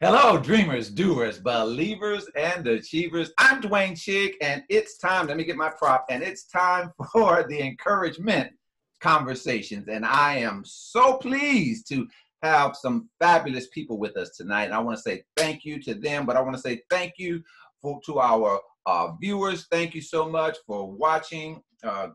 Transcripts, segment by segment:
Hello, dreamers, doers, believers, and achievers. I'm Dwayne Shigg, and it's time, let me get my prop, and it's time for the EncourageMINT Conversations. And I am so pleased to have some fabulous people with us tonight. And I want to say thank you to them, but I want to say thank you to our viewers. Thank you so much for watching.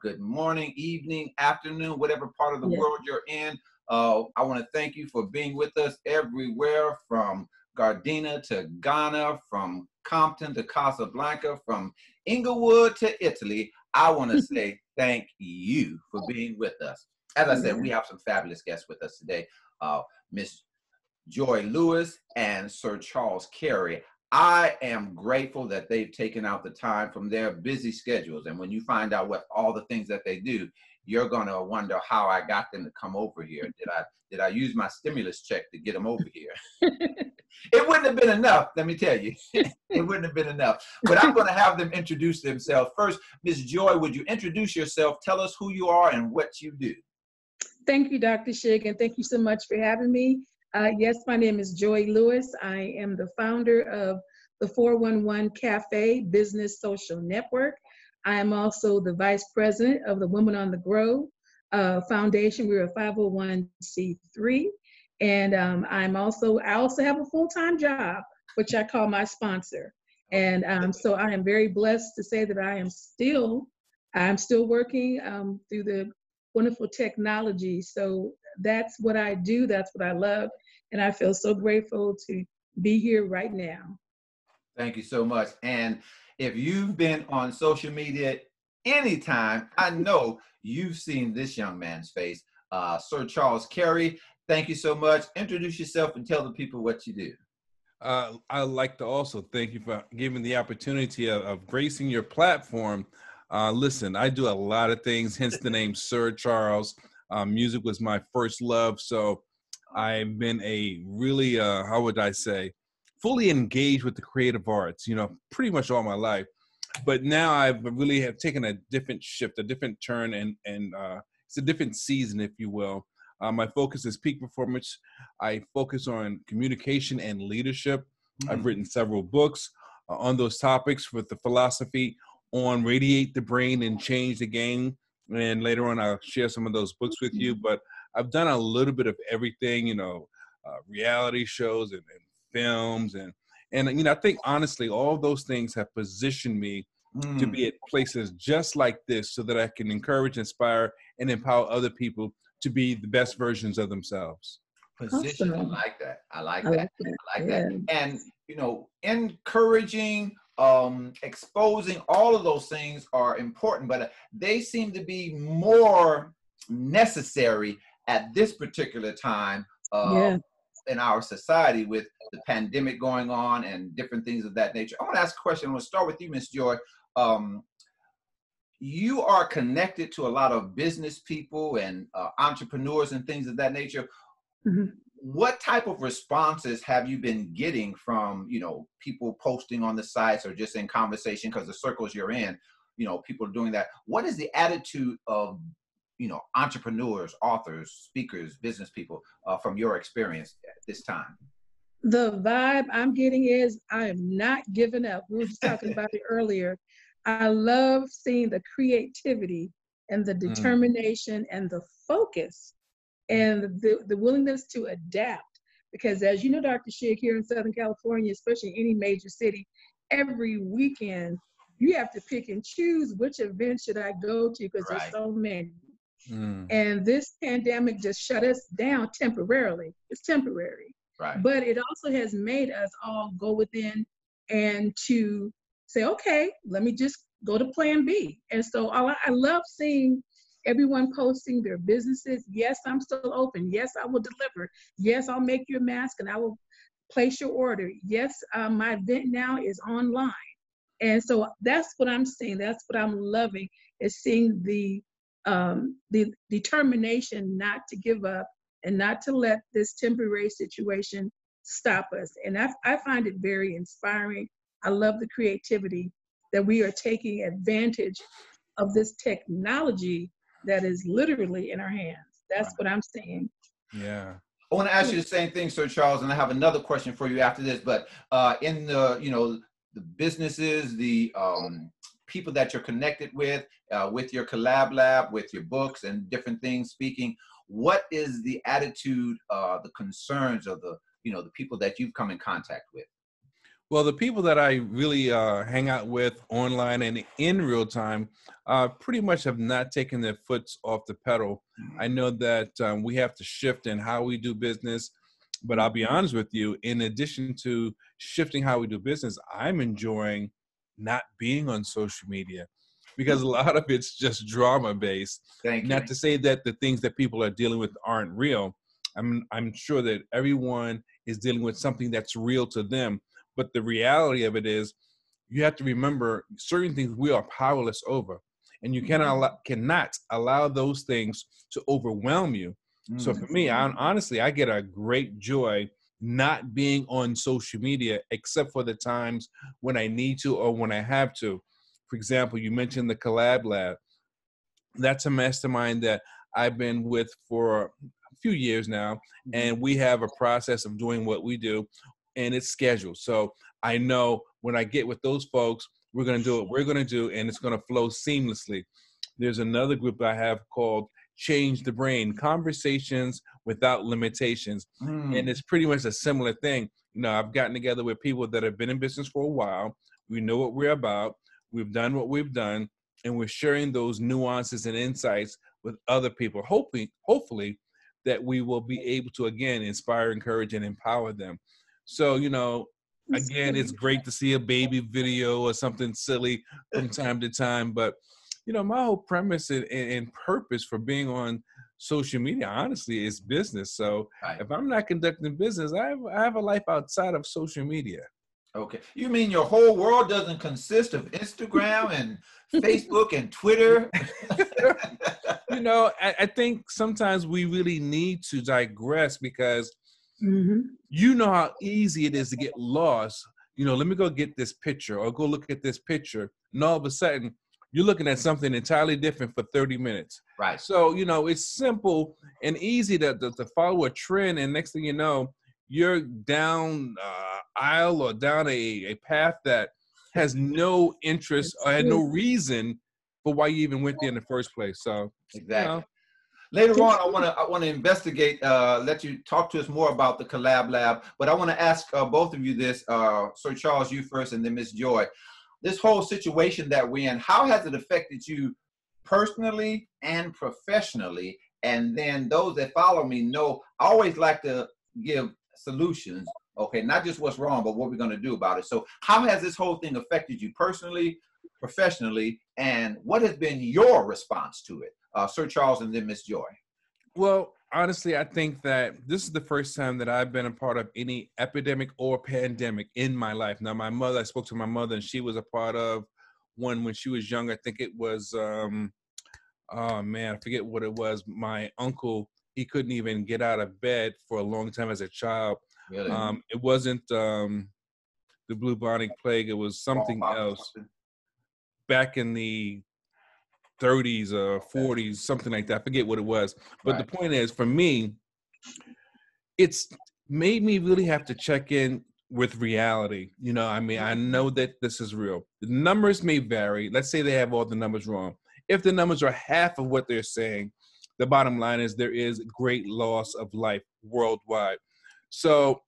Good morning, evening, afternoon, whatever part of the world you're in. I want to thank you for being with us everywhere, from Gardena to Ghana, from Compton to Casablanca, from Inglewood to Italy. I want to say thank you for being with us. As I said, we have some fabulous guests with us today. Miss Joy Lewis and Sir Charles Cary. I am grateful that they've taken out the time from their busy schedules. And when you find out what all the things that they do, you're going to wonder how I got them to come over here. Did I use my stimulus check to get them over here? It wouldn't have been enough, let me tell you. It wouldn't have been enough. But I'm going to have them introduce themselves. First, Ms. Joy, would you introduce yourself? Tell us who you are and what you do. Thank you, Dr. Shigg, and thank you so much for having me. Yes, my name is Joy Lewis. I am the founder of the 411 Cafe Business Social Network. I am also the vice president of the Women on the Grow Foundation. We're a 501c3. And I also have a full-time job, which I call my sponsor. And so I am very blessed to say that I'm still working through the wonderful technology. So that's what I do. That's what I love. And I feel so grateful to be here right now. Thank you so much. And if you've been on social media anytime, I know you've seen this young man's face, Sir Charles Cary. Thank you so much. Introduce yourself and tell the people what you do. I'd like to also thank you for giving the opportunity of gracing your platform. Listen, I do a lot of things, hence the name Sir Charles. Music was my first love, so I've been a really, how would I say, fully engaged with the creative arts, pretty much all my life. But now I've really have taken a different shift, a different turn, and it's a different season, if you will. My focus is peak performance. I focus on communication and leadership. I've written several books on those topics with the philosophy on radiate the brain and change the game. And later on, I'll share some of those books with you. But I've done a little bit of everything, reality shows and films. And I think, honestly, all those things have positioned me to be at places just like this so that I can encourage, inspire, and empower other people to be the best versions of themselves. Position, awesome. I like that. And, encouraging, exposing, all of those things are important, but they seem to be more necessary at this particular time in our society with the pandemic going on and different things of that nature. I want to ask a question. I'm going to start with you, Ms. Joy. You are connected to a lot of business people and entrepreneurs and things of that nature. What type of responses have you been getting from, people posting on the sites or just in conversation, because the circles you're in, people are doing that? What is the attitude of, entrepreneurs, authors, speakers, business people from your experience at this time? The vibe I'm getting is I am not giving up. We were just talking about it earlier. I love seeing the creativity and the determination and the focus and the willingness to adapt. Because as you know, Dr. Shigg, here in Southern California, especially any major city, every weekend you have to pick and choose which event should I go to, because there's so many. And this pandemic just shut us down temporarily. It's temporary. But it also has made us all go within and to say, okay, let me just go to plan B. And so I love seeing everyone posting their businesses. Yes, I'm still open. Yes, I will deliver. Yes, I'll make you a mask and I will place your order. Yes, my event now is online. And so that's what I'm seeing. That's what I'm loving, is seeing the determination not to give up and not to let this temporary situation stop us. And I find it very inspiring. I love the creativity that we are taking advantage of this technology that is literally in our hands. That's what I'm seeing. Yeah. I want to ask you the same thing, Sir Charles, and I have another question for you after this. But in the, the businesses, the people that you're connected with your collab lab, with your books and different things, speaking, what is the attitude, the concerns of the, the people that you've come in contact with? Well, the people that I really hang out with online and in real time pretty much have not taken their foot off the pedal. I know that we have to shift in how we do business, but I'll be honest with you, in addition to shifting how we do business, I'm enjoying not being on social media because a lot of it's just drama based. Thank you. Not to say that the things that people are dealing with aren't real. I'm sure that everyone is dealing with something that's real to them. But the reality of it is, you have to remember certain things we are powerless over, and you cannot allow those things to overwhelm you. So for me, honestly, I get a great joy not being on social media, except for the times when I need to or when I have to. For example, you mentioned the Collab Lab. That's a mastermind that I've been with for a few years now, and we have a process of doing what we do, and it's scheduled. So I know when I get with those folks, we're going to do what we're going to do, and it's going to flow seamlessly. There's another group I have called Change the Brain, Conversations Without Limitations. And it's pretty much a similar thing. I've gotten together with people that have been in business for a while. We know what we're about. We've done what we've done, and we're sharing those nuances and insights with other people, hopefully that we will be able to, again, inspire, encourage, and empower them. So, again, it's great to see a baby video or something silly from time to time. But, my whole premise and purpose for being on social media, honestly, is business. So if I'm not conducting business, I have a life outside of social media. Okay. You mean your whole world doesn't consist of Instagram and Facebook and Twitter? I think sometimes we really need to digress because you know how easy it is to get lost. Let me go get this picture or go look at this picture. And all of a sudden, you're looking at something entirely different for 30 minutes. Right. So, it's simple and easy to follow a trend. And next thing you know, you're down aisle or down a path that has no interest or had no reason for why you even went there in the first place. So exactly. Later on, I want to investigate, let you talk to us more about the Collab Lab, but I want to ask both of you this, Sir Charles, you first, and then Miss Joy. This whole situation that we're in, how has it affected you personally and professionally? And then those that follow me know I always like to give solutions, okay, not just what's wrong, but what we're going to do about it. So how has this whole thing affected you personally, professionally, and what has been your response to it? Sir Charles and then Miss Joy. Well, honestly, I think that this is the first time that I've been a part of any epidemic or pandemic in my life. Now, I spoke to my mother, and she was a part of one when she was young. I think it was, I forget what it was. My uncle, he couldn't even get out of bed for a long time as a child. Really? It wasn't the bubonic plague. It was something else. Back in the 30s or 40s, something like that. I forget what it was. But the point is, for me, it's made me really have to check in with reality. I know that this is real. The numbers may vary. Let's say they have all the numbers wrong. If the numbers are half of what they're saying, the bottom line is there is great loss of life worldwide. So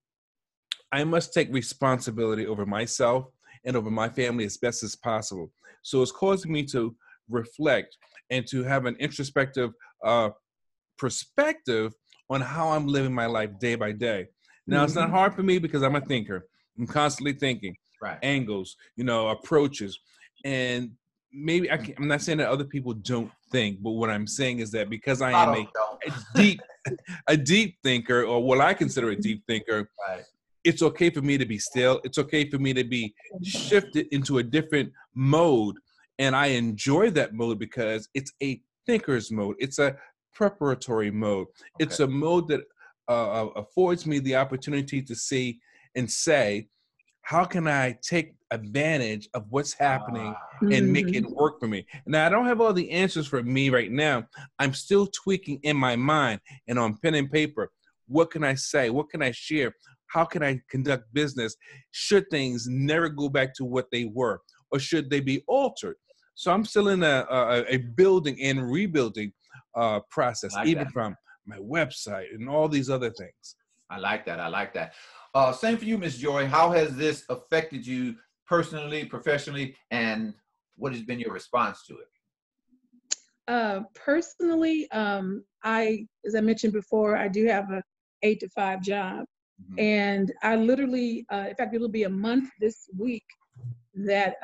I must take responsibility over myself and over my family as best as possible. So it's causing me to reflect and to have an introspective perspective on how I'm living my life day by day. Now, it's not hard for me because I'm a thinker. I'm constantly thinking angles, approaches. And maybe I'm not saying that other people don't think, but what I'm saying is that because I am a deep thinker, or what I consider a deep thinker, it's okay for me to be still. It's okay for me to be shifted into a different mode. And I enjoy that mode because it's a thinker's mode. It's a preparatory mode. It's a mode that affords me the opportunity to see and say, how can I take advantage of what's happening and make it work for me? Now, I don't have all the answers for me right now. I'm still tweaking in my mind and on pen and paper What can I say? What can I share? How can I conduct business? Should things never go back to what they were, or should they be altered? So I'm still in a building and rebuilding process, even from my website and all these other things. I like that. I like that. Same for you, Miss Joy. How has this affected you personally, professionally, and what has been your response to it? Personally, as I mentioned before, I do have a 8-to-5 job. Mm-hmm. And I literally, in fact, it'll be a month this week that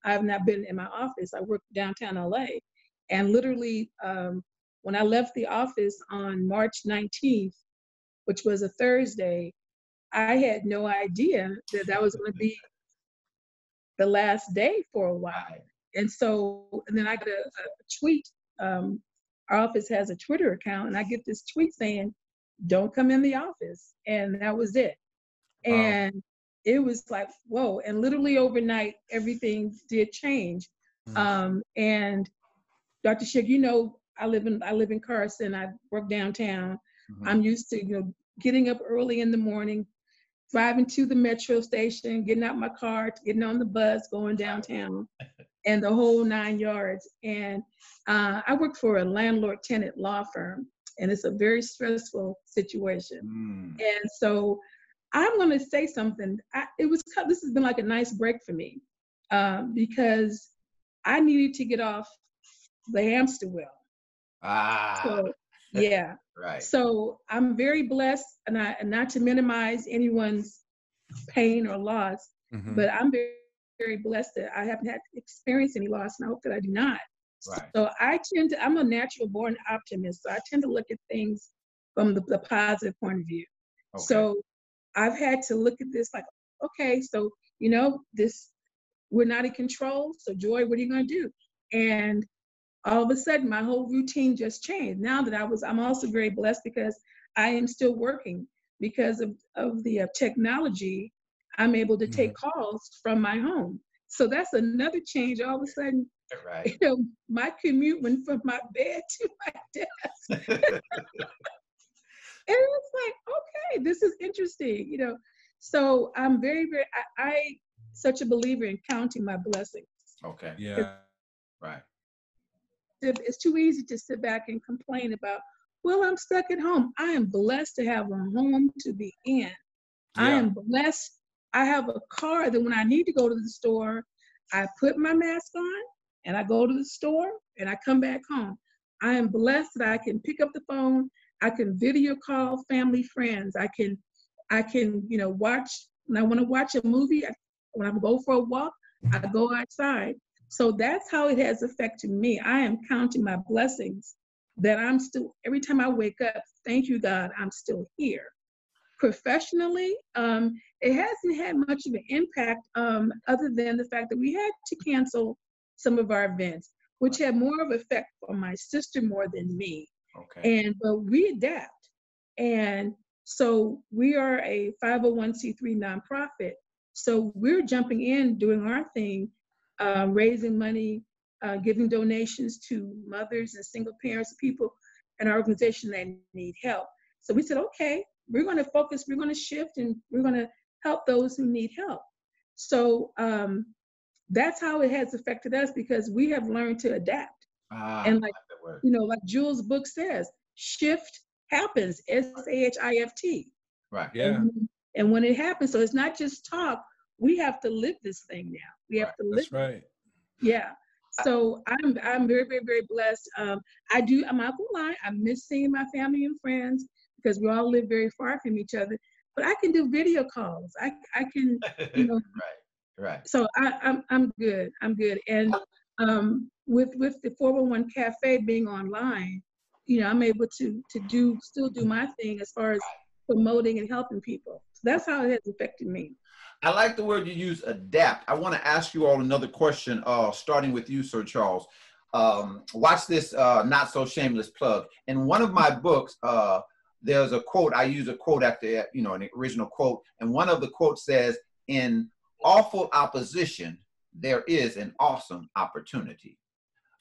I've not been in my office. I work downtown LA. And literally, when I left the office on March 19th, which was a Thursday, I had no idea that that was going to be the last day for a while. And so, and then I got a tweet. Our office has a Twitter account, and I get this tweet saying, "Don't come in the office." And that was it. Wow. And it was like, whoa. And literally overnight, everything did change. Mm. And Dr. Shigg, you know, I live in Carson. I work downtown. Mm-hmm. I'm used to, getting up early in the morning, driving to the metro station, getting out my car, getting on the bus, going downtown, and the whole 9 yards. And I work for a landlord-tenant law firm, and it's a very stressful situation. Mm. And so I'm going to say something. This has been like a nice break for me because I needed to get off the hamster wheel. So, yeah. Right. So I'm very blessed, and not to minimize anyone's pain or loss, mm-hmm. but I'm very, very blessed that I haven't had to experience any loss, and I hope that I do not. Right. So I'm a natural born optimist, so I tend to look at things from the positive point of view. Okay. So I've had to look at this like, okay, so, we're not in control. So Joy, what are you going to do? And all of a sudden, my whole routine just changed. Now that I'm also very blessed because I am still working because of the technology. I'm able to take calls from my home. So that's another change. All of a sudden, right. My commute went from my bed to my desk. And it's like, okay, this is interesting, So I'm very, very, I such a believer in counting my blessings. Okay. Yeah. Right. It's too easy to sit back and complain about, well, I'm stuck at home. I am blessed to have a home to be in. Yeah. I am blessed. I have a car that when I need to go to the store, I put my mask on and I go to the store and I come back home. I am blessed that I can pick up the phone. I can video call family, friends. I can, watch, when I want to watch a movie, when I go for a walk, I go outside. So that's how it has affected me. I am counting my blessings that I'm still, every time I wake up, thank you, God, I'm still here. Professionally, it hasn't had much of an impact other than the fact that we had to cancel some of our events, which had more of an effect on my sister more than me. Okay. But we adapt. And so we are a 501c3 nonprofit. So we're jumping in, doing our thing, raising money, giving donations to mothers and single parents, people in our organization that need help. So we said, okay, we're going to focus, we're going to shift, and we're going to help those who need help. So that's how it has affected us because we have learned to adapt. And like Jules' book says, shift happens, SAHIFT. Right. Yeah. And when it happens, so it's not just talk, we have to live this thing now. We have to live. That's right. Yeah. So I'm very, very, very blessed. I'm not gonna lie, I miss seeing my family and friends because we all live very far from each other. But I can do video calls. I can, Right. So I'm good. I'm good. And with the 401 Cafe being online, I'm able to still do my thing as far as promoting and helping people. So that's how it has affected me. I like the word you use, adapt. I want to ask you all another question, starting with you, Sir Charles. Watch this not so shameless plug. In one of my books, there's a quote. I use a quote after, an original quote. And one of the quotes says, in awful opposition, there is an awesome opportunity.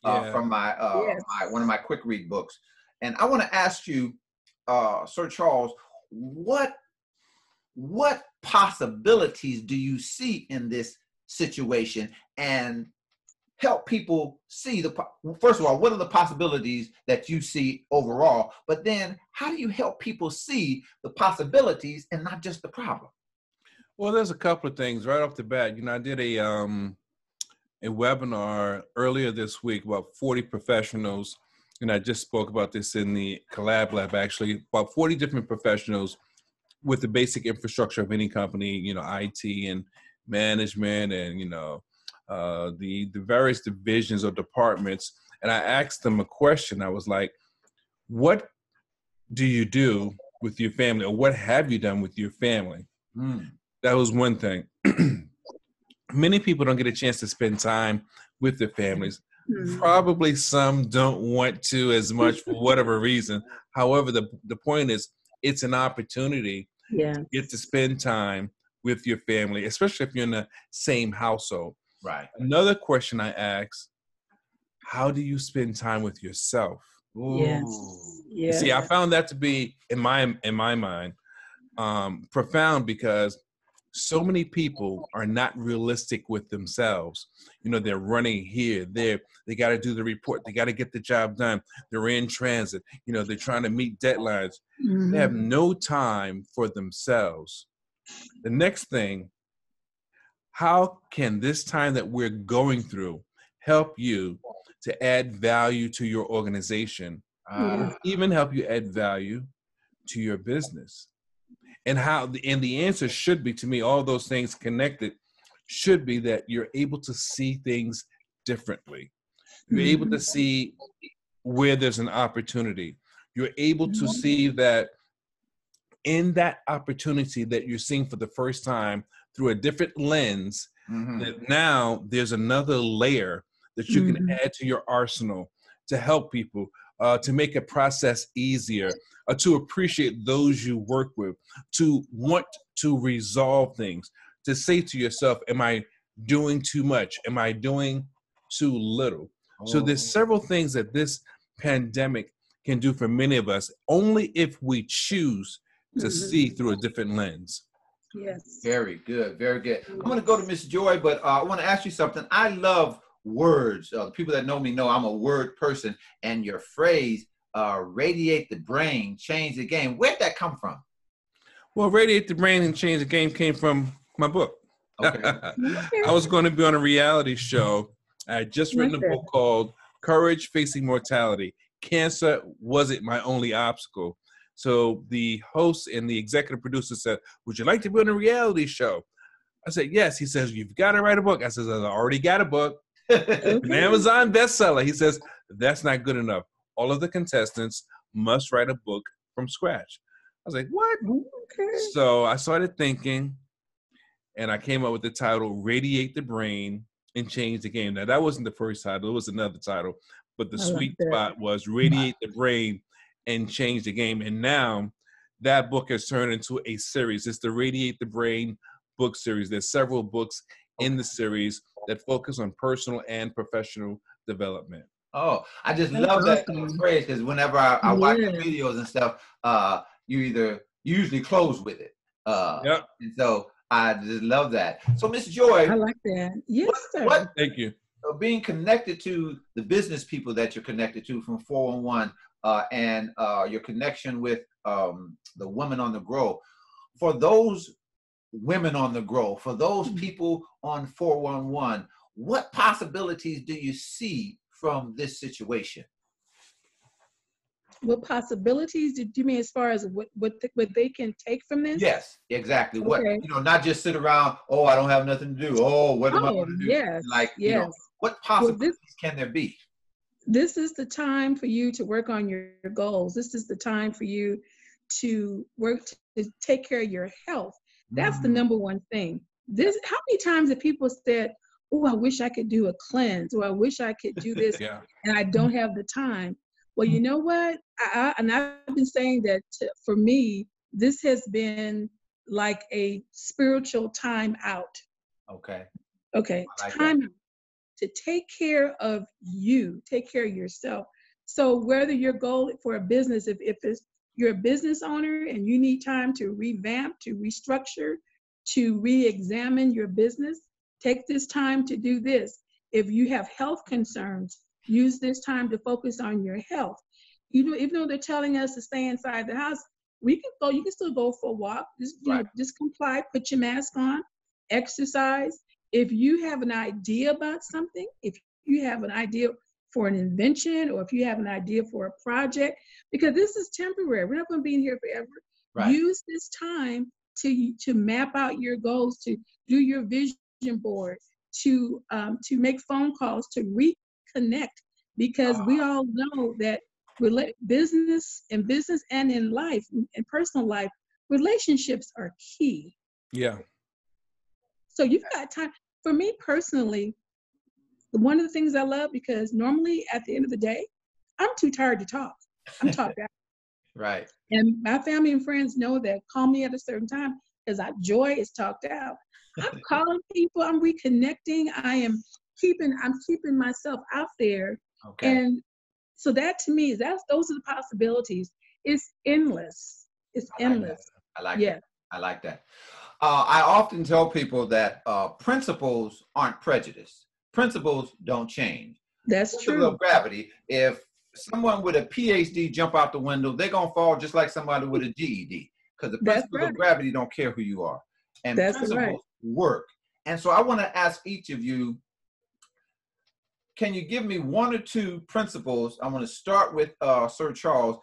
From one of my quick read books. And I want to ask you, Sir Charles, what possibilities do you see in this situation, and help people see first of all, what are the possibilities that you see overall, but then how do you help people see the possibilities and not just the problem? Well, there's a couple of things right off the bat. I did a webinar earlier this week, about 40 professionals, and I just spoke about this in the Collab Lab, actually, about 40 different professionals with the basic infrastructure of any company, IT and management and, the various divisions or departments. And I asked them a question. I was like, what do you do with your family, or what have you done with your family? That was one thing. Many people don't get a chance to spend time with their families. Probably some don't want to as much for whatever reason. However, the point is, it's an opportunity to get to spend time with your family, especially if you're in the same household. Right. Another question I ask, how do you spend time with yourself? Yes. Yes. See, I found that to be, in my mind, profound, because so many people are not realistic with themselves. They're running here, there. They got to do the report. They got to get the job done. They're in transit. They're trying to meet deadlines. They have no time for themselves. The next thing, how can this time that we're going through help you to add value to your organization, or even help you add value to your business? And the answer should be, to me, all those things connected should be that you're able to see things differently. You're able to see where there's an opportunity. You're able to see that in that opportunity that you're seeing for the first time through a different lens, that now there's another layer that you can add to your arsenal to help people, to make a process easier, to appreciate those you work with, to want to resolve things, to say to yourself, am I doing too much? Am I doing too little? So there's several things that this pandemic can do for many of us, only if we choose to see through a different lens. Yes. Very good. Very good. I'm going to go to Miss Joy, but I want to ask you something. I love words. The people that know me know I'm a word person, and your phrase, radiate the brain, change the game. Where'd that come from? Well, radiate the brain and change the game came from my book. Okay. I was going to be on a reality show. I had just written a book called Courage Facing Mortality. Cancer wasn't my only obstacle. So the host and the executive producer said, would you like to be on a reality show? I said, yes. He says, you've got to write a book. I said, I already got a book. An Amazon bestseller. He says, that's not good enough. All of the contestants must write a book from scratch. I was like, what? Okay. So I started thinking, and I came up with the title, Radiate the Brain and Change the Game. Now, that wasn't the first title. It was another title. But the sweet spot was Radiate the Brain and Change the Game. And now that book has turned into a series. It's the Radiate the Brain book series. There's several books in the series that focus on personal and professional development. Oh, I just love that phrase, because whenever I watch the videos and stuff, you usually close with it. And so I just love that. So, Miss Joy, I like that. Yes, sir. Thank you. Being connected to the business people that you're connected to from 411, and your connection with the Women on the Grow, for those women on the grow, for those people on 411, what possibilities do you see from this situation? What possibilities do you mean, as far as what they can take from this? Yes, exactly. What, not just sit around, oh, I don't have nothing to do. Oh, what am I going to do? Yes, what possibilities can there be? This is the time for you to work on your goals. This is the time for you to work to take care of your health. That's the number one thing. How many times have people said, oh, I wish I could do a cleanse, or I wish I could do this, and I don't have the time. Well, you know what? I've been saying that for me, this has been like a spiritual time out. Okay. Time out to take care of you, take care of yourself. So whether your goal for a business, if it's you're a business owner and you need time to revamp, to restructure, to re-examine your business, take this time to do this. If you have health concerns, use this time to focus on your health. You know, even though they're telling us to stay inside the house, we can go, you can still go for a walk. Just, just comply, put your mask on, exercise. If you have an idea about something, if you have an idea for an invention, or if you have an idea for a project, because this is temporary, we're not going to be in here forever. Right. Use this time to map out your goals, to do your vision board, to make phone calls, to reconnect, because we all know that business and in life, in personal life, relationships are key. Yeah. So you've got time. For me personally, one of the things I love, because normally at the end of the day, I'm too tired to talk. I'm talked out. Right. And my family and friends know that. Call me at a certain time, because Joy is talked out. I'm calling people. I'm reconnecting. I'm keeping myself out there. Okay. And so that to me, those are the possibilities. It's endless. It's endless. I like that. I like that. I often tell people that principles aren't prejudice. Principles don't change. That's true. Principle of gravity. If someone with a PhD jump out the window, they're gonna fall just like somebody with a GED, because the principles of gravity don't care who you are, and principles work. And so I want to ask each of you, can you give me one or two principles? I want to start with Sir Charles.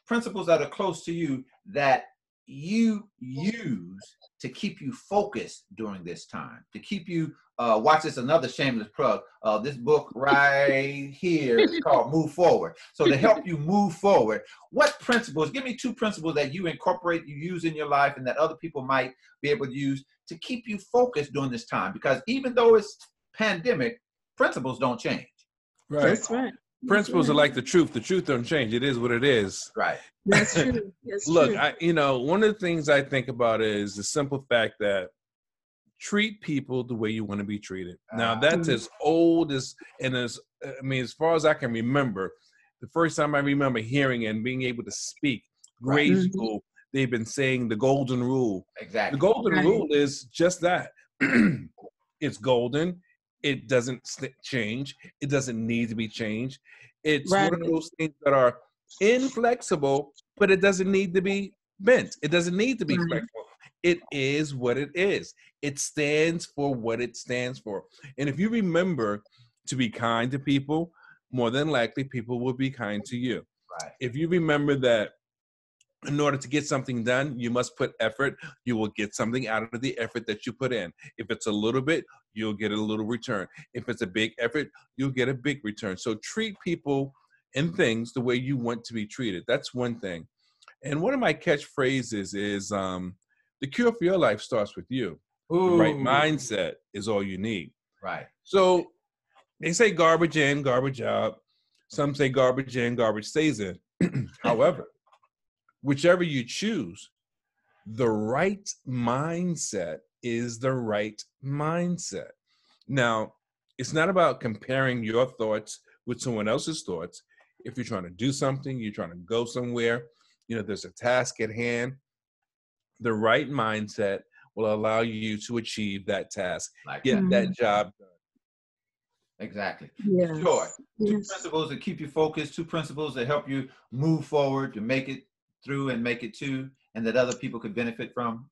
Principles that are close to you that you use to keep you focused during this time, to keep you watch this, another shameless plug. This book right here is called Move Forward. So to help you move forward, what principles, give me two principles that you incorporate, you use in your life, and that other people might be able to use to keep you focused during this time. Because even though it's pandemic, principles don't change. Right. That's right. Principles are like the truth. The truth don't change. It is what it is. Right. That's true. That's Look, true. One of the things I think about is the simple fact that treat people the way you want to be treated. Now that's as old as far as I can remember, the first time I remember hearing and being able to speak, grade school, they've been saying the golden rule. Exactly. The golden rule is just that. It's golden. It doesn't change. It doesn't need to be changed. It's one of those things that are inflexible, but it doesn't need to be bent. It doesn't need to be flexible. It is what it is. It stands for what it stands for. And if you remember to be kind to people, more than likely people will be kind to you. Right. If you remember that in order to get something done, you must put effort. You will get something out of the effort that you put in. If it's a little bit, you'll get a little return. If it's a big effort, you'll get a big return. So treat people and things the way you want to be treated. That's one thing. And one of my catchphrases is the cure for your life starts with you. Ooh. The right mindset is all you need. Right. So they say garbage in, garbage out. Some say garbage in, garbage stays in. However, whichever you choose, the right mindset is the right mindset. Now, it's not about comparing your thoughts with someone else's thoughts. If you're trying to do something, you're trying to go somewhere, there's a task at hand, the right mindset will allow you to achieve that task, get that job done. Exactly. Yes. Sure. Two principles that keep you focused, two principles that help you move forward, to make it through and make it to, and that other people could benefit from.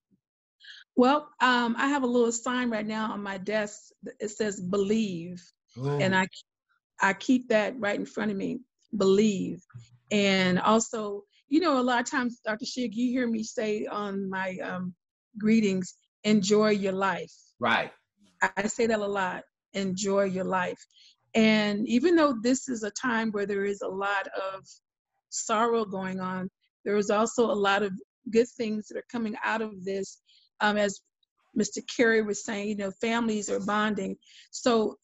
Well, I have a little sign right now on my desk. It says believe. Ooh. And I keep that right in front of me, believe. And also, a lot of times, Dr. Shigg, you hear me say on my greetings, enjoy your life. Right. I say that a lot, enjoy your life. And even though this is a time where there is a lot of sorrow going on, there is also a lot of good things that are coming out of this. As Mr. Cary was saying, families are bonding. So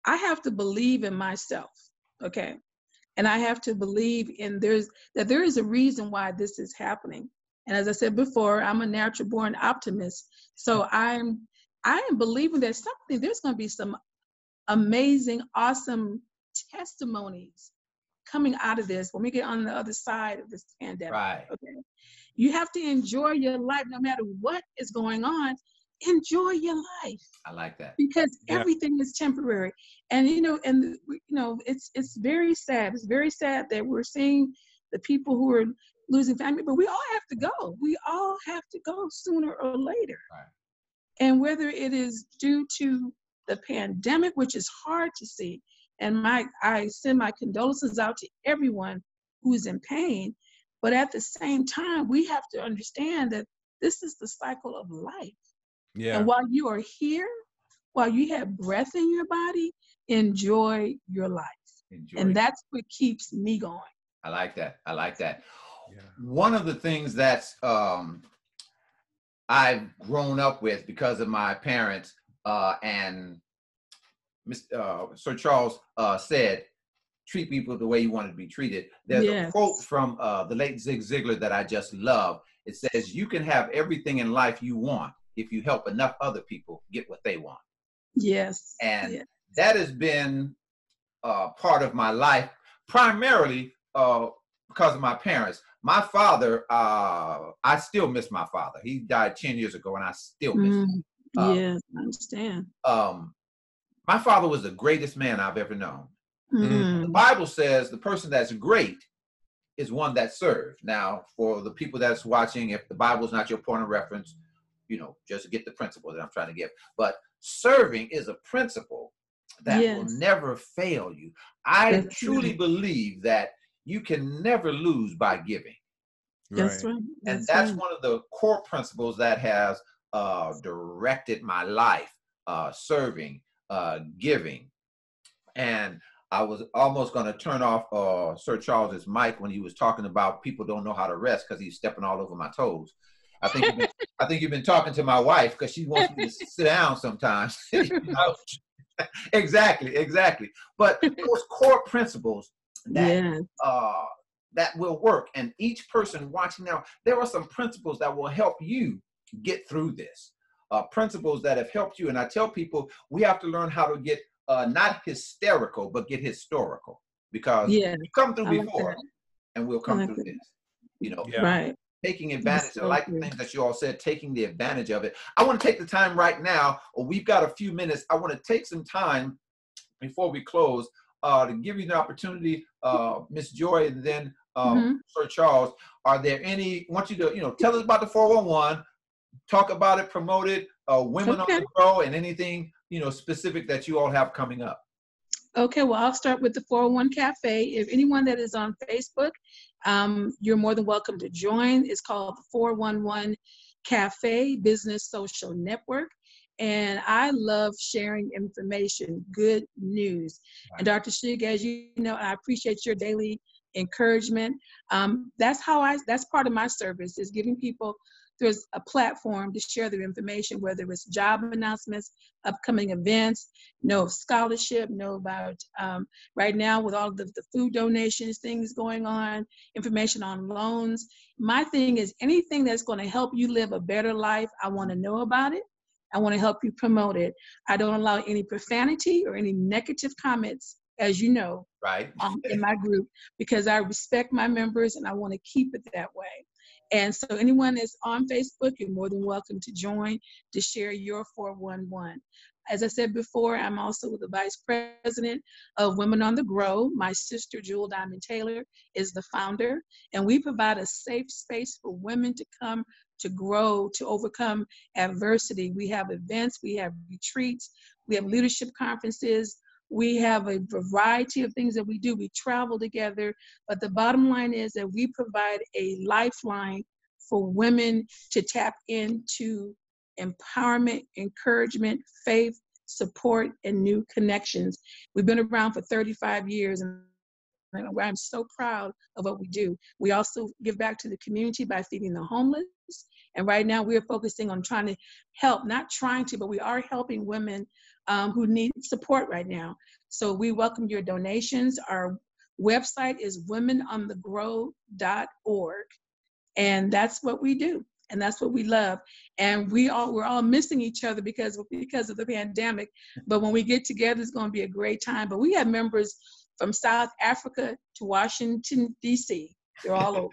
I have to believe in myself, okay? And I have to believe that there is a reason why this is happening. And as I said before, I'm a natural born optimist. So I am believing that there's going to be some amazing, awesome testimonies coming out of this, when we get on the other side of this pandemic, Right. okay, you have to enjoy your life no matter what is going on. Enjoy your life. I like that. Because Yeah. everything is temporary. And, it's very sad. It's very sad that we're seeing the people who are losing family, but we all have to go. We all have to go sooner or later. Right. And whether it is due to the pandemic, which is hard to see, and I send my condolences out to everyone who is in pain, but at the same time, we have to understand that this is the cycle of life. Yeah. And while you are here, while you have breath in your body, enjoy your life. And that's what keeps me going. I like that. I like that. Yeah. One of the things that's I've grown up with because of my parents and Sir Charles said, treat people the way you want to be treated. There's a quote from the late Zig Ziglar that I just love. It says, you can have everything in life you want if you help enough other people get what they want. Yes. And that has been part of my life, primarily because of my parents. My father, I still miss my father. He died 10 years ago, and I still miss him. Yes, I understand. My father was the greatest man I've ever known. Mm-hmm. The Bible says the person that's great is one that serves. Now, for the people that's watching, if the Bible is not your point of reference, just get the principle that I'm trying to give. But serving is a principle that will never fail you. I truly believe that you can never lose by giving. That's right. And that's one of the core principles that has directed my life, serving, giving. And I was almost going to turn off Sir Charles's mic when he was talking about people don't know how to rest because he's stepping all over my toes. I think you've been talking to my wife because she wants me to sit down sometimes. Exactly. But those core principles that will work. And each person watching now, there are some principles that will help you get through this. Principles that have helped you. And I tell people we have to learn how to get not hysterical, but get historical. Because we come through before and we'll come through this. Right. Taking advantage. I like the things that you all said, taking the advantage of it. I want to take the time right now, or we've got a few minutes. I want to take some time before we close to give you the opportunity, Miss Joy, and then Sir Charles. Are there any, I want you to, tell us about the 411, talk about it, promote it, Women on the Grow, and anything, specific that you all have coming up. Okay, well, I'll start with the 401 Cafe. If anyone that is on Facebook, you're more than welcome to join. It's called the 411 Cafe Business Social Network. And I love sharing information, good news. Right. And Dr. Shigg, as you know, I appreciate your daily encouragement. That's part of my service, is giving people, there's a platform to share their information, whether it's job announcements, upcoming events, scholarship, about right now with all the food donations, things going on, information on loans. My thing is anything that's going to help you live a better life, I want to know about it. I want to help you promote it. I don't allow any profanity or any negative comments, as you know, right, in my group, because I respect my members and I want to keep it that way. And so anyone that's on Facebook, you're more than welcome to join to share your 411. As I said before, I'm also the Vice President of Women on the Grow. My sister, Jewel Diamond Taylor, is the founder. And we provide a safe space for women to come to grow, to overcome adversity. We have events, we have retreats, we have leadership conferences. We have a variety of things that we do. We travel together, but the bottom line is that we provide a lifeline for women to tap into empowerment, encouragement, faith, support, and new connections. We've been around for 35 years, and I'm so proud of what we do. We also give back to the community by feeding the homeless. And right now we're focusing on trying to help, but we are helping women who need support right now. So we welcome your donations. Our website is womenonthegrow.org. And that's what we do. And that's what we love. And we're all missing each other because of the pandemic. But when we get together, it's going to be a great time. But we have members from South Africa to Washington, D.C. They're all over.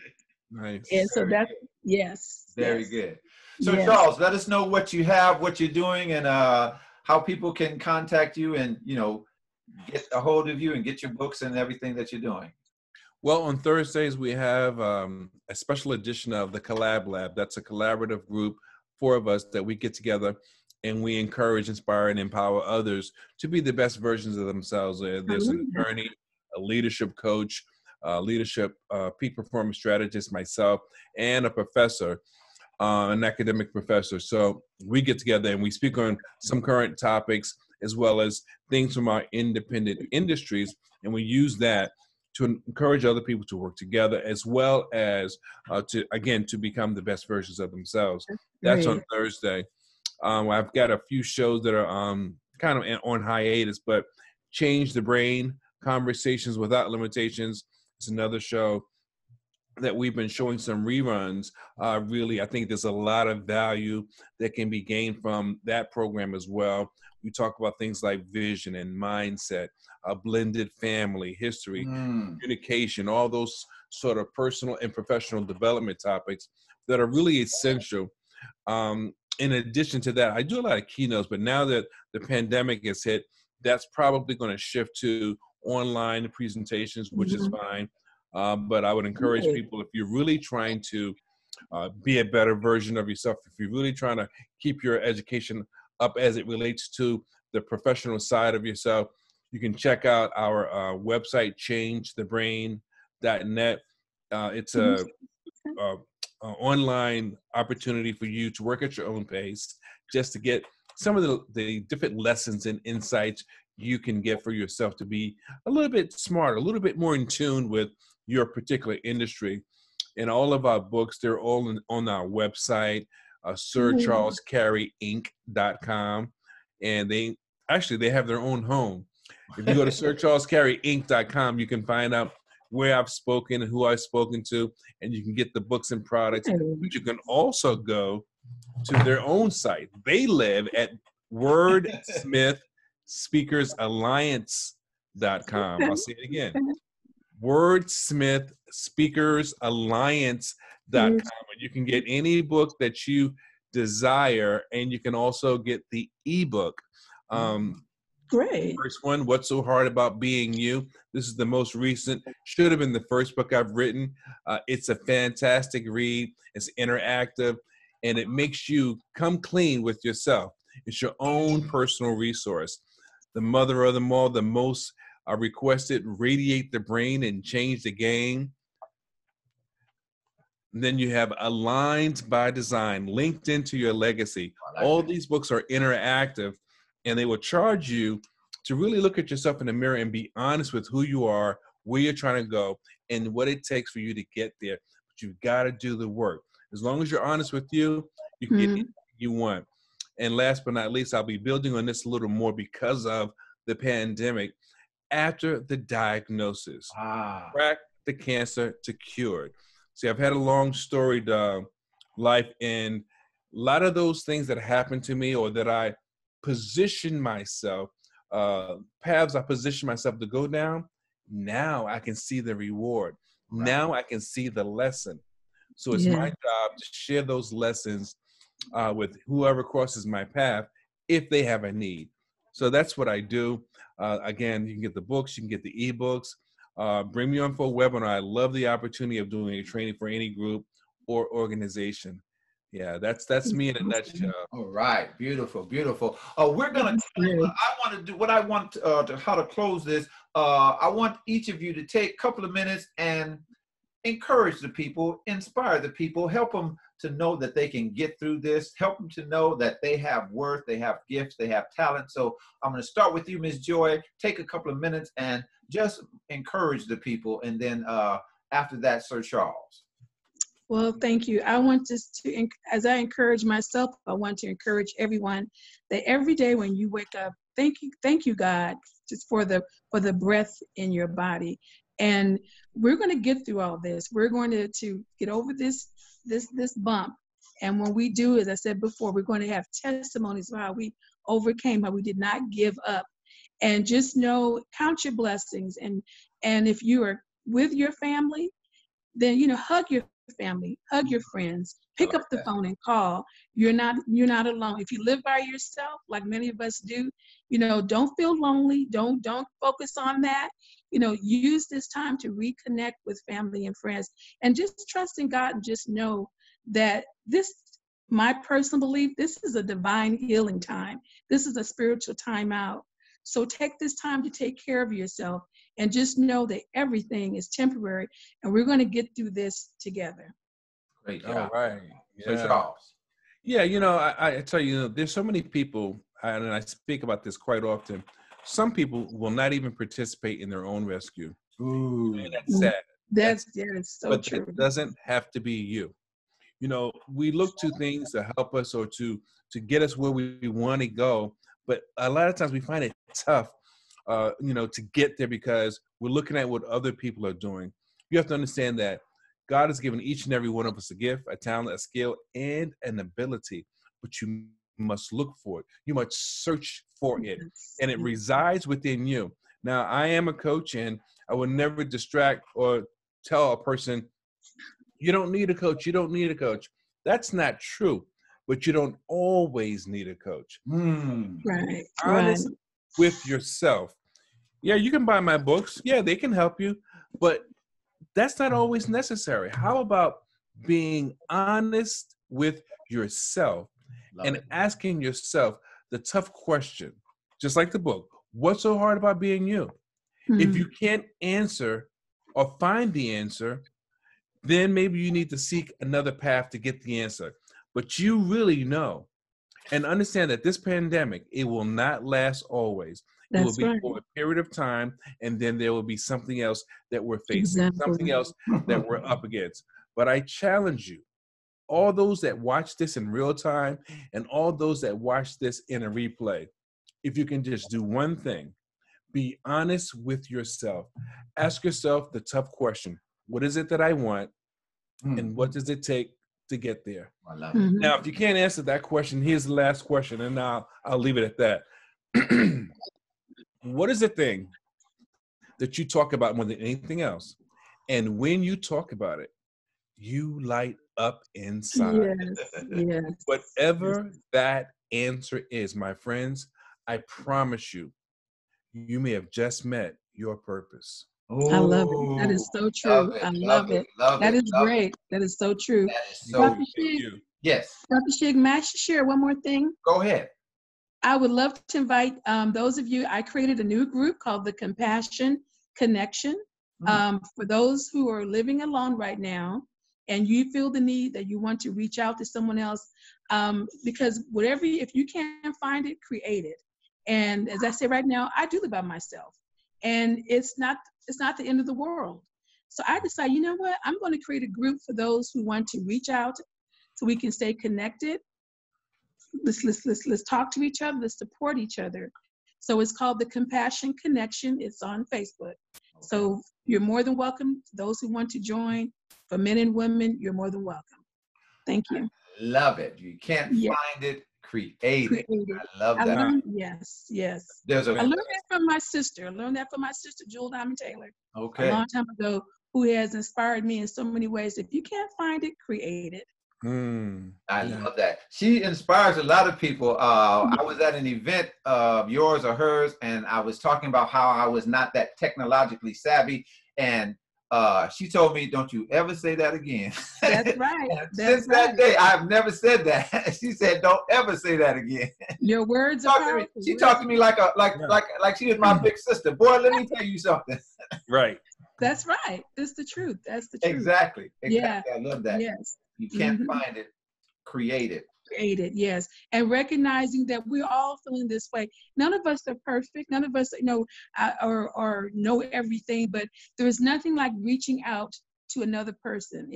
Nice. And so Very that's, good. yes. Very yes, good. So yes. Charles, let us know what you have, what you're doing, and how people can contact you and, get a hold of you and get your books and everything that you're doing. Well, on Thursdays, we have a special edition of the Collab Lab. That's a collaborative group, 4 of us, that we get together and we encourage, inspire, and empower others to be the best versions of themselves. There's an attorney, a leadership coach, leadership peak performance strategist, myself, and a professor, an academic professor. So we get together and we speak on some current topics as well as things from our independent industries, and we use that to encourage other people to work together, as well as to become the best versions of themselves. That's on Thursday. I've got a few shows that are kind of on hiatus, but Change the Brain, Conversations Without Limitations. It's another show that we've been showing some reruns. Really, I think there's a lot of value that can be gained from that program as well. We talk about things like vision and mindset, a blended family, history, communication, all those sort of personal and professional development topics that are really essential. In addition to that, I do a lot of keynotes, but now that the pandemic has hit, that's probably going to shift to online presentations, which is fine. But I would encourage people, if you're really trying to be a better version of yourself, if you're really trying to keep your education up as it relates to the professional side of yourself, you can check out our website, changethebrain.net. It's a online opportunity for you to work at your own pace, just to get some of the different lessons and insights you can get for yourself to be a little bit smarter, a little bit more in tune with your particular industry. And all of our books, they're all on our website, SirCharlesCaryInc.com. And they have their own home. If you go to SirCharlesCaryInc.com, you can find out where I've spoken and who I've spoken to, and you can get the books and products. But you can also go to their own site. They live at WordsmithSpeakersAlliance.com. I'll say it again. WordsmithSpeakersAlliance.com. And you can get any book that you desire, and you can also get the ebook. Great. First one, What's So Hard About Being You? This is the most recent, should have been the first book I've written. It's a fantastic read. It's interactive, and it makes you come clean with yourself. It's your own personal resource. The mother of them all, the most requested, Radiate the Brain and Change the Game. And then you have Aligned by Design, Linked into Your Legacy. All these books are interactive, and they will charge you to really look at yourself in the mirror and be honest with who you are, where you're trying to go, and what it takes for you to get there. But you've got to do the work. As long as you're honest with you, you can get anything you want. And last but not least, I'll be building on this a little more because of the pandemic. After the diagnosis, crack the cancer to cured. See, I've had a long storied life, and a lot of those things that happened to me, or that I position myself, paths I position myself to go down, now I can see the reward. Now I can see the lesson. So it's my job to share those lessons with whoever crosses my path if they have a need. So that's what I do. Again, you can get the books, you can get the ebooks. Bring me on for a webinar. I love the opportunity of doing a training for any group or organization. Yeah, that's me in a nutshell. All right, beautiful, beautiful. We're gonna. I want to do what I want to how to close this. I want each of you to take a couple of minutes and encourage the people, inspire the people, help them to know that they can get through this. Help them to know that they have worth, they have gifts, they have talent. So I'm going to start with you, Ms. Joy. Take a couple of minutes and just encourage the people, and then after that, Sir Charles. Well, thank you. I want to, as I encourage myself, I want to encourage everyone that every day when you wake up, thank you, God, just for the breath in your body. And we're going to get through all this. We're going to get over this bump. And when we do, as I said before, we're going to have testimonies of how we overcame, how we did not give up. And just know, count your blessings. And if you are with your family, then, you know, hug your family, hug your friends, pick up the phone and call. You're not alone. If you live by yourself, like many of us do, you know, don't feel lonely. Don't focus on that. You know, use this time to reconnect with family and friends, and just trust in God, and just know that this, my personal belief, this is a divine healing time. This is a spiritual timeout. So take this time to take care of yourself, and just know that everything is temporary, and we're going to get through this together. Great job. All right. So Yeah. Charles. Yeah, you know, I tell you, there's so many people, and I speak about this quite often. Some people will not even participate in their own rescue. Ooh. And that's sad. That's so but true. It doesn't have to be you. You know, we look to things to help us or to get us where we want to go. But a lot of times we find it tough, you know, to get there because we're looking at what other people are doing. You have to understand that God has given each and every one of us a gift, a talent, a skill, and an ability. But you must look for it. You must search for it. And it resides within you. Now, I am a coach, and I would never distract or tell a person, you don't need a coach. You don't need a coach. That's not true. But you don't always need a coach. Right. Honest with yourself. Yeah, you can buy my books. Yeah, they can help you. But that's not always necessary. How about being honest with yourself and asking yourself the tough question, just like the book, what's so hard about being you? If you can't answer or find the answer, then maybe you need to seek another path to get the answer. But you really know and understand that this pandemic, it will not last always. It will be for a period of time, and then there will be something else that we're facing, something else that we're up against. But I challenge you, all those that watch this in real time and all those that watch this in a replay, if you can just do one thing, be honest with yourself. Ask yourself the tough question. What is it that I want? And what does it take to get there? I love it. Now, if you can't answer that question, here's the last question, and I'll leave it at that. What is the thing that you talk about more than anything else? And when you talk about it, you light up inside. Yes. Whatever that answer is, my friends, I promise you, you may have just met your purpose. I love it. That is so true. I love it. That is great. That is so true. That is so Dr. Shigg, yes. Dr. Shigg, may I share one more thing? Go ahead. I would love to invite those of you. I created a new group called the Compassion Connection. For those who are living alone right now, and you feel the need that you want to reach out to someone else, because if you can't find it, create it. And as I say right now, I do live by myself, and it's not the end of the world. So I decided, you know what? I'm going to create a group for those who want to reach out, so we can stay connected. Let's talk to each other. Let's support each other. So it's called the Compassion Connection. It's on Facebook. So you're more than welcome. Those who want to join, for men and women, you're more than welcome. Thank you. I love it. You can't find it, create it. I love that. Yes. I learned that from my sister. Jewel Diamond Taylor. Okay. A long time ago, who has inspired me in so many ways. If you can't find it, create it. I love that. She inspires a lot of people. I was at an event of yours or hers, and I was talking about how I was not that technologically savvy, and she told me, don't you ever say that again. That's right. Since that day, I've never said that. She said, don't ever say that again. Your words are powerful. She talked to me like she was my big sister. Boy, let me tell you something. Right. That's right. That's the truth. Exactly. Yeah. I love that. Yes. You can't find it, create it. Create it, yes. And recognizing that we're all feeling this way. None of us are perfect. None of us know or know everything, but there is nothing like reaching out to another person,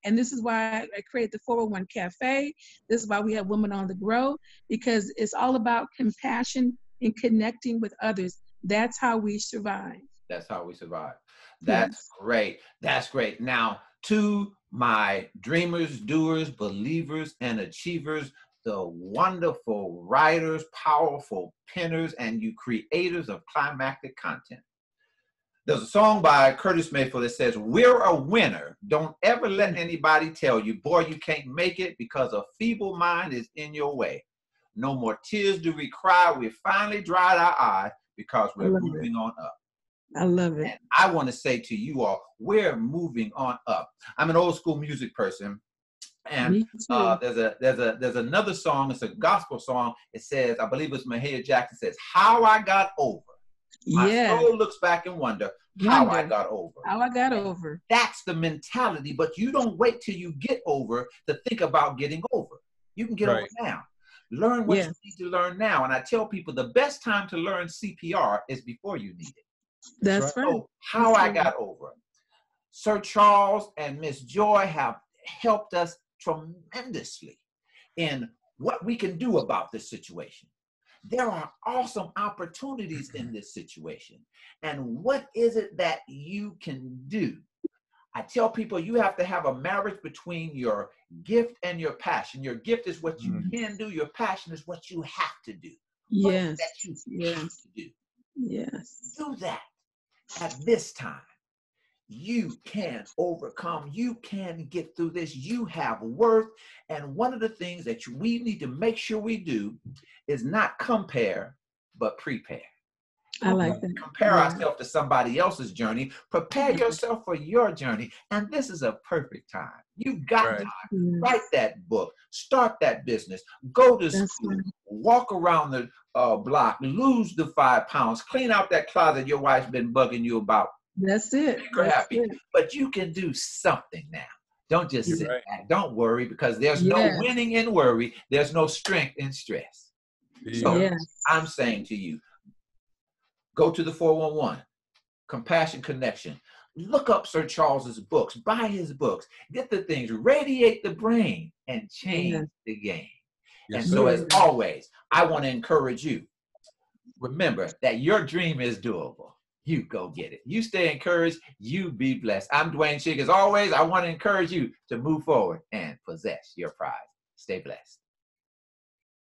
And this is why I created the 401 Cafe. This is why we have Women on the Grow, because it's all about compassion and connecting with others. That's how we survive. That's great. That's great. Now, to my dreamers, doers, believers, and achievers, the wonderful writers, powerful penners, and you creators of climactic content. There's a song by Curtis Mayfield that says, "We're a winner. Don't ever let anybody tell you, boy, you can't make it because a feeble mind is in your way. No more tears do we cry. We finally dried our eye because we're moving on up." I love it. And I want to say to you all, we're moving on up. I'm an old school music person. And there's another song. It's a gospel song. It says, I believe it's Mahalia Jackson says, "How I got over. My soul looks back and wonder how I got over." How I got over. That's the mentality. But you don't wait till you get over to think about getting over. You can get over now. Learn what you need to learn now. And I tell people the best time to learn CPR is before you need it. That's right. So how I got over. Sir Charles and Miss Joy have helped us tremendously in what we can do about this situation. There are awesome opportunities in this situation. And what is it that you can do? I tell people you have to have a marriage between your gift and your passion. Your gift is what you can do. Your passion is what you have to do. Yes. That you have to do. Yes. Do that at this time. You can overcome. You can get through this. You have worth. And one of the things that we need to make sure we do is not compare, but prepare. I like that. Compare ourselves to somebody else's journey. Prepare yourself for your journey. And this is a perfect time. You've got time. Write that book. Start that business. Go to school. Walk around the block. Lose the 5 pounds. Clean out that closet your wife's been bugging you about. That's it. Make her happy. But you can do something now. Don't just sit back. Don't worry, because there's no winning in worry. There's no strength in stress. So I'm saying to you, go to the 411, Compassion Connection. Look up Sir Charles's books. Buy his books. Get the things. Radiate the brain and change the game. And so as always, I want to encourage you. Remember that your dream is doable. You go get it. You stay encouraged. You be blessed. I'm Dwayne Shigg. As always, I want to encourage you to move forward and possess your prize. Stay blessed.